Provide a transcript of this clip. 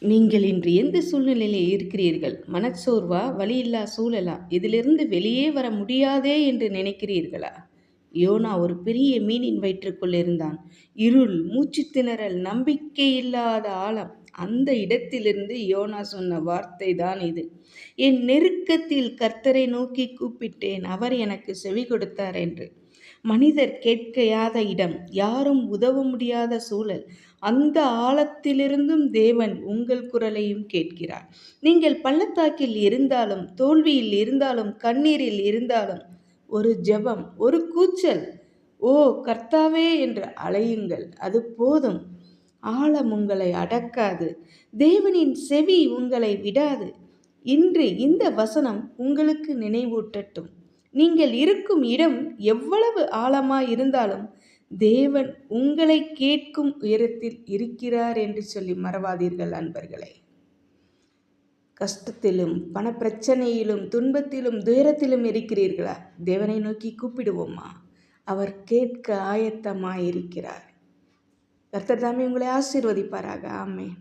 நீங்கள் இன்று எந்த சூழ்நிலையில் இருக்கிறீர்கள்? மனச்சோர்வா? வலியில்லா சூழலா? இதிலிருந்து வெளியே வர முடியாதே என்று நினைக்கிறீர்களா? யோனா ஒரு பெரிய மீனின் வயிற்றுக்குள் இருந்தான். இருள், மூச்சுத் திணறல், நம்பிக்கையில்லாத ஆழம். அந்த இடத்திலிருந்து யோனா சொன்ன வார்த்தை தான் இது. என் நெருக்கத்தில் கர்த்தரை நோக்கி கூப்பிட்டேன். அவர் எனக்கு செவி கொடுத்தார் என்று. மனிதர் கேட்கையாத இடம், யாரும் உதவ முடியாத சூழல், அந்த ஆழத்திலிருந்தும் தேவன் உங்கள் குரலையும் கேட்கிறார். நீங்கள் பள்ளத்தாக்கில் இருந்தாலும், தோல்வியில் இருந்தாலும், கண்ணீரில் இருந்தாலும், ஒரு ஜெபம், ஒரு கூச்சல், ஓ கர்த்தாவே என்று அழையுங்கள். அது போதும். ஆழம் உங்களை அடக்காது. தேவனின் செவி உங்களை விடாது. இன்று இந்த வசனம் உங்களுக்கு நினைவூட்டட்டும். நீங்கள் இருக்கும் இடம் எவ்வளவு ஆழமாய் இருந்தாலும் தேவன் உங்களை கேட்கும் உயரத்தில் இருக்கிறார் என்று சொல்லி மறவாதீர்கள் அன்பர்களே. கஷ்டத்திலும் பணப்பிரச்சனையிலும் துன்பத்திலும் துயரத்திலும் இருக்கிறீர்களா? தேவனை நோக்கி கூப்பிடுவோமா? அவர் கேட்க ஆயத்தமாயிருக்கிறார். கர்த்தர் தாமே உங்களை ஆசீர்வதிப்பாராக. ஆமென்.